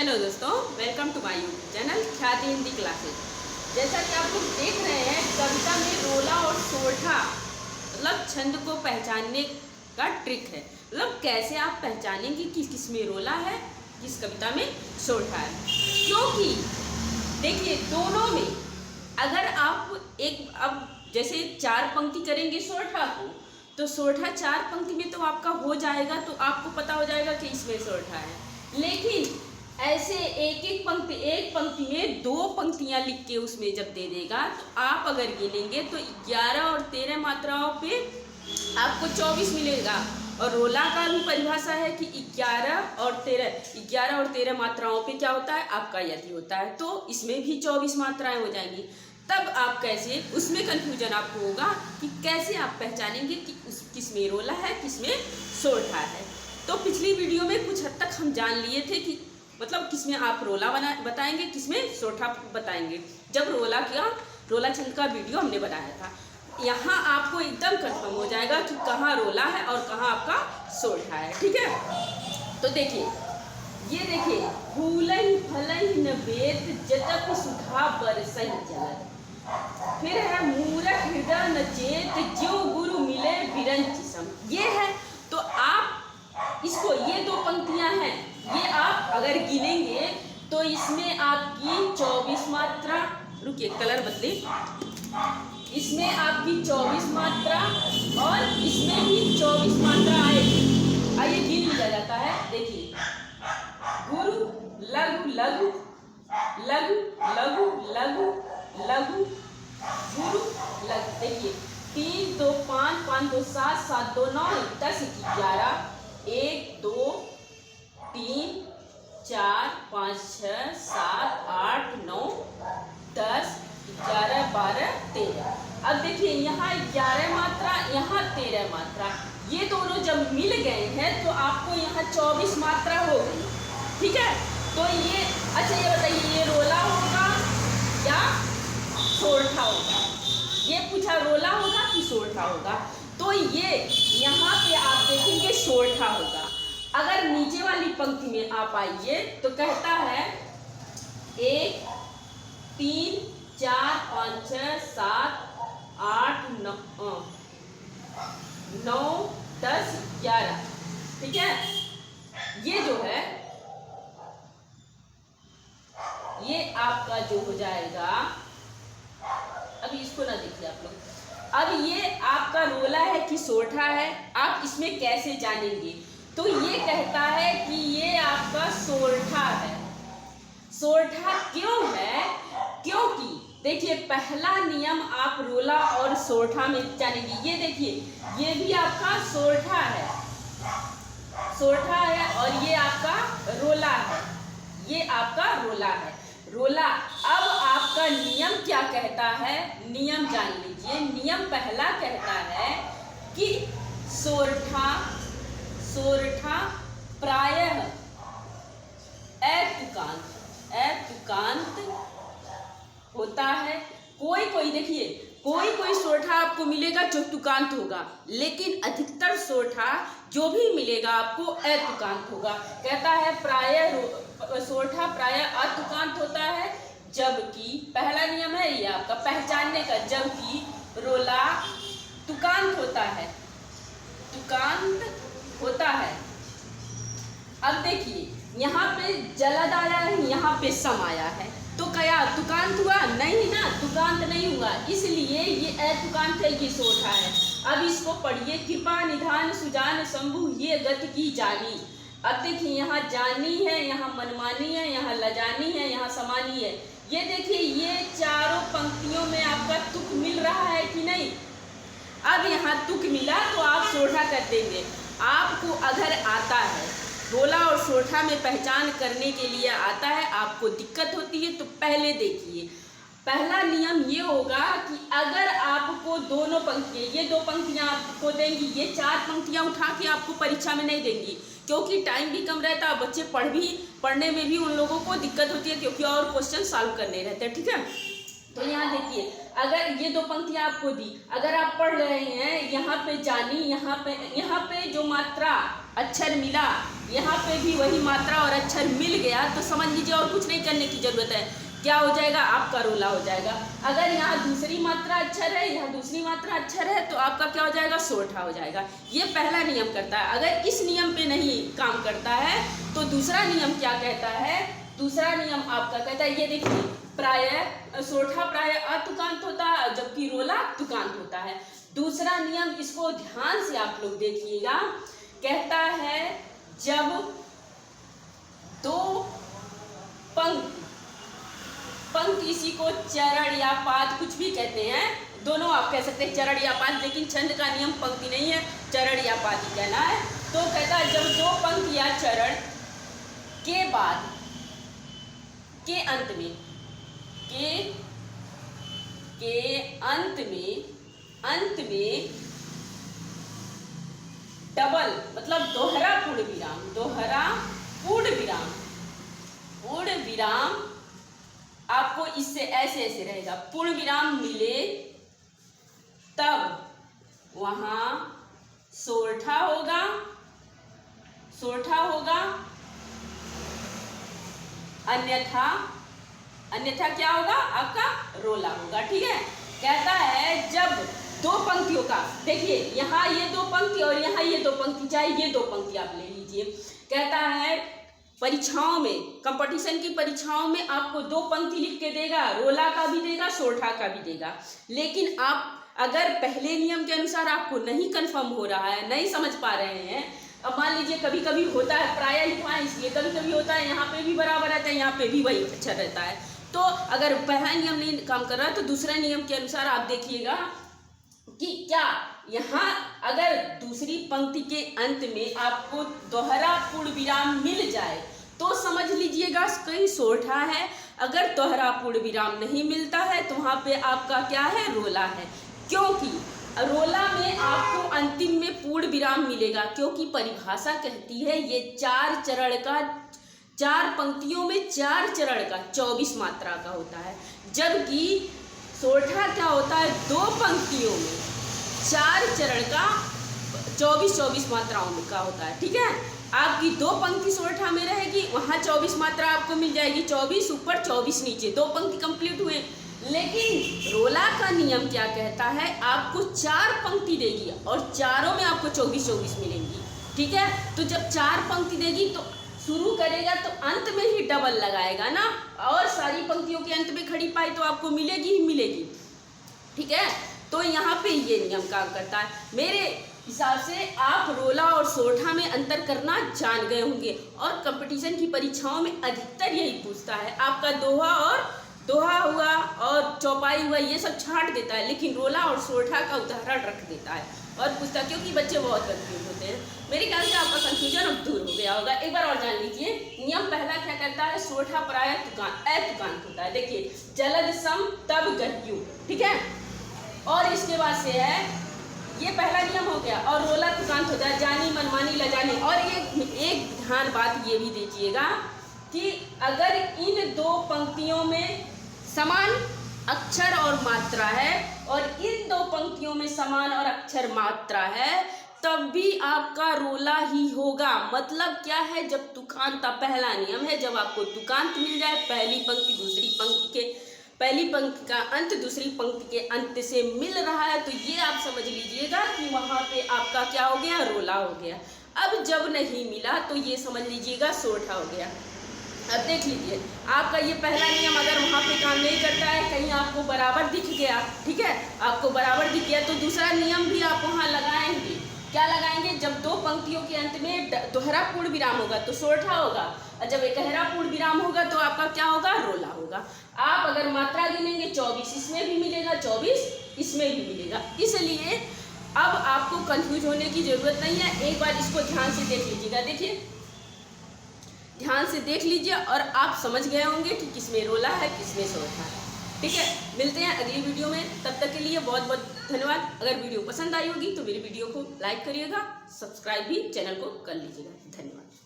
Hello दोस्तों, welcome to my YouTube channel Khyati Hindi classes. जैसा कि आप लोग देख रहे हैं, कविता में रोला और सोरठा मतलब छंद को पहचानने का ट्रिक है। मतलब कैसे आप पहचानेंगे कि किस में रोला है, किस कविता में सोरठा है। क्योंकि देखिए दोनों में अगर आप अब जैसे 4 पंक्ति करेंगे सोरठा को, तो सोरठा 4 पंक्ति में तो आपका हो जाएगा, तो आपको पता हो जाएगा कि इसमें सोरठा है। लेकिन ऐसे एक पंक्ति में 2 पंक्तियां लिख के उसमें जब दे देगा, तो आप अगर गिनेंगे तो 11 और 13 मात्राओं पे आपको 24 मिलेगा। और रोला का भी परिभाषा है कि 11 और 13 मात्राओं पे क्या होता है, आपका यदि होता है तो इसमें भी 24 मात्राएं हो जाएंगी। तब आप कैसे, उसमें कन्फ्यूजन आपको होगा कि कैसे आप पहचानेंगे कि किस में रोला है, किस में सोरठा है। तो पिछली वीडियो में कुछ हद तक हम जान लिए थे कि मतलब किसमें आप रोला बताएंगे, किसमें सोरठा बताएंगे, जब रोला छंद का वीडियो हमने बनाया था। यहाँ आपको एकदम कंफर्म हो जाएगा कि कहाँ रोला है और कहाँ आपका सोरठा है। ठीक है, तो देखिए, ये देखिए, फूलहि फलहि न वेद जतपि सुधा बरसहि जलद। फिर है मूरख हृदय न चेत ज्यों गुरु मिले बिरंच सम। ये है, तो आप इसको, ये 2 पंक्तियां हैं, ये आप अगर गिनेंगे तो इसमें आपकी 24 मात्रा, रुकिए कलर बदले, इसमें आपकी 24 मात्रा और इसमें भी 24 मात्रा आएगी। आइए गिन लिया जाता है। देखिए, गुरु लघु लघु लघु लघु लघु लघु गुरु लघु। देखिए 3 2 5 5 2 7 7 2 9 10 11 1 2 3 4 5 6 7 8 9 10 11 12 13। अब देखिए यहाँ 11 मात्रा, यहाँ 13 मात्रा, ये दोनों जब मिल गए हैं तो आपको यहाँ 24 मात्रा हो गई। ठीक है, तो ये अच्छा, ये बताइए, ये रोला होगा या सोरठा होगा? ये पूछा, रोला होगा कि सोरठा होगा? तो ये यहाँ पे आप देखेंगे सोरठा होगा। अगर नीचे वाली पंक्ति में आप आइए तो कहता है 1 3 4 5 6 7 8 9 10 11। ठीक है, ये जो है, ये आपका जो हो जाएगा, अभी इसको ना देखिए आप लोग। अब ये आपका रोला है कि सोरठा है, आप इसमें कैसे जानेंगे? तो ये कहता है कि ये आपका सोरठा है। सोरठा क्यों है? क्योंकि देखिए, पहला नियम आप रोला और सोरठा में जानेंगे। ये देखिए, ये भी आपका सोरठा है, सोरठा है, और ये आपका रोला है, ये आपका रोला है, रोला। अब आपका नियम क्या कहता है? नियम जान लीजिए। नियम पहला कहता है कि सोरठा प्रायः एतुकांत होता है। कोई देखिए, कोई सोरठा आपको मिलेगा जो तुकांत होगा, लेकिन अधिकतर सोरठा जो भी मिलेगा आपको एतुकांत होगा। कहता है सोरठा प्रायः अतुकांत होता है, जबकि पहला नियम है ये आपका पहचानने का, जबकि रोला तुकांत होता है, तुकांत होता है। अब देखिए, यहाँ पे जलद आया है, यहाँ पे सम आया है, तो क्या तुकांत हुआ? नहीं ना, तुकांत नहीं हुआ, इसलिए ये अतुकांत है, ये सोरठा है। अब इसको पढ़िए, कृपा निधान सुजान शंभु ये गति की जानी। अब देखिए, यहाँ जानी है, यहाँ मनमानी है, यहाँ लजानी है, यहाँ समानी है। ये देखिए, ये चारों पंक्तियों में आपका तुक मिल रहा है कि नहीं? अब यहाँ तुक मिला तो आप सोरठा कर देंगे। आपको अगर आता है, रोला और सोरठा में पहचान करने के लिए आता है, आपको दिक्कत होती है, तो पहले देखिए, पहला नियम ये होगा कि अगर आपको दोनों पंक्तियाँ, ये 2 पंक्तियाँ आपको देंगी, ये 4 पंक्तियाँ उठा के आपको परीक्षा में नहीं देंगी, क्योंकि टाइम भी कम रहता है, बच्चे पढ़ने में भी उन लोगों को दिक्कत होती है, क्योंकि और क्वेश्चन सॉल्व करने रहते हैं। ठीक है, तो यहाँ देखिए, अगर ये 2 पंक्तियाँ आपको दी, अगर आप पढ़ रहे हैं, यहाँ पे जानी, यहाँ पे जो मात्रा अक्षर मिला, यहाँ पे भी वही मात्रा और अक्षर मिल गया तो समझ लीजिए और कुछ नहीं करने की जरूरत है, क्या हो जाएगा, आपका रोला हो जाएगा। अगर यहाँ दूसरी मात्रा अक्षर है, यहाँ दूसरी मात्रा अक्षर है तो आपका क्या हो जाएगा, सोरठा हो जाएगा। ये पहला नियम करता है। अगर इस नियम पे नहीं काम करता है तो दूसरा नियम क्या कहता है, दूसरा नियम आपका कहता है, ये देखिए, प्रायः सोरठा प्रायः अतुकांत होता है जबकि रोला तुकांत होता है। दूसरा नियम, इसको ध्यान से आप लोग देखिएगा, कहता है जब दो पंक्ति इसी को चरण या पाद कुछ भी कहते हैं, दोनों आप कह सकते हैं चरण या पाद, लेकिन छंद का नियम पंक्ति नहीं है, चरण या पाद ही कहना है। तो कहता है जब दो पंक्ति या चरण के बाद के अंत में डबल मतलब दोहरा पूर्ण विराम आपको इससे ऐसे रहेगा, पूर्ण विराम मिले तब वहां सोरठा होगा, अन्यथा क्या होगा, आपका रोला होगा। ठीक है, कहता है जब दो पंक्तियों का, देखिए यहाँ ये दो पंक्ति और यहाँ ये दो पंक्ति, चाहे ये दो पंक्ति आप ले लीजिए, कहता है परीक्षाओं में, कंपटीशन की परीक्षाओं में आपको दो पंक्ति लिख के देगा, रोला का भी देगा, सोरठा का भी देगा। लेकिन आप अगर पहले नियम के अनुसार आपको नहीं कंफर्म हो रहा है, नहीं समझ पा रहे हैं, अब मान लीजिए कभी कभी होता है, प्रायः लिखवाएं इसलिए, कभी कभी होता है यहाँ पे भी बराबर रहता है, यहाँ पे भी वही अच्छा रहता है, तो अगर पहला नियम नहीं काम कर रहा है तो दूसरे नियम के अनुसार आप देखिएगा कि क्या यहाँ अगर दूसरी पंक्ति के अंत में आपको दोहरा पूर्ण विराम मिल जाए तो समझ लीजिएगा कहीं सोरठा है। अगर दोहरा पूर्ण विराम नहीं मिलता है तो वहाँ पे आपका क्या है, रोला है। क्योंकि रोला में आपको अंतिम में पूर्ण विराम मिलेगा, क्योंकि परिभाषा कहती है ये 4 चरण का, 4 पंक्तियों में 4 चरण का 24 मात्रा का होता है, जबकि सोरठा क्या होता है, 2 पंक्तियों में 4 चरण का 24 मात्राओं में का होता है। ठीक है, आपकी 2 पंक्ति सोरठा में रहेगी, वहाँ 24 मात्रा आपको मिल जाएगी, 24 ऊपर 24 नीचे, 2 पंक्ति कंप्लीट हुए। लेकिन रोला का नियम क्या कहता है, आपको 4 पंक्ति देगी और चारों में आपको 24 मिलेंगी। ठीक है, तो जब 4 पंक्ति देगी तो शुरू करेगा तो अंत में ही डबल लगाएगा ना, और सारी पंक्तियों के अंत में खड़ी पाई तो आपको मिलेगी ही मिलेगी। ठीक है, तो यहाँ पे ये नियम काम करता है। मेरे हिसाब से आप रोला और सोरठा में अंतर करना जान गए होंगे, और कंपटीशन की परीक्षाओं में अधिकतर यही पूछता है, आपका दोहा हुआ और चौपाई हुआ ये सब छांट देता है, लेकिन रोला और सोरठा का उदाहरण रख देता है और पूछता है, क्योंकि बच्चे बहुत कंफ्यूज होते हैं। मेरे ख्याल से आपका कंफ्यूजन अब दूर हो गया होगा। एक बार और जान लीजिए, नियम पहला क्या करता है, सोरठा प्रायः अतुकांत होता है। देखिए, जलद सम तब गह्यु, ठीक है, और इसके बाद से है, ये पहला नियम हो गया, और रोला तुकांत होता है, जानी मनमानी लजानी। और एक ध्यान बात ये भी दीजिएगा कि अगर इन 2 पंक्तियों में समान अक्षर और मात्रा है और इन 2 पंक्तियों में समान और अक्षर मात्रा है, तब भी आपका रोला ही होगा। मतलब क्या है, जब तुकांत का पहला नियम है, जब आपको तुकांत मिल जाए, पहली पंक्ति दूसरी पंक्ति के, पहली पंक्ति का अंत दूसरी पंक्ति के अंत से मिल रहा है, तो ये आप समझ लीजिएगा कि वहाँ पे आपका क्या हो गया, रोला हो गया। अब जब नहीं मिला तो ये समझ लीजिएगा सोरठा हो गया। अब देख लीजिए, आपका ये पहला नियम अगर वहाँ पे काम नहीं करता है, कहीं आपको बराबर दिख गया, ठीक है, आपको बराबर दिख गया, तो दूसरा नियम भी आप वहाँ लगाएंगे। क्या लगाएंगे, जब 2 पंक्तियों के अंत में दोहरा पूर्ण विराम होगा तो सोरठा होगा, और जब एकहरा पूर्ण विराम होगा तो आपका क्या होगा, रोला होगा। आप अगर मात्रा गिनेंगे 24 इसमें भी मिलेगा, 24 इसमें भी मिलेगा। इसलिए अब आपको कंफ्यूज होने की जरूरत नहीं है, एक बार इसको ध्यान से देख लीजिएगा। देखिए, ध्यान से देख लीजिए और आप समझ गए होंगे कि किसमें रोला है, किसमें सोरठा है। ठीक है, मिलते हैं अगली वीडियो में, तब तक के लिए बहुत बहुत धन्यवाद। अगर वीडियो पसंद आई होगी तो मेरी वीडियो को लाइक करिएगा, सब्सक्राइब भी चैनल को कर लीजिएगा। धन्यवाद।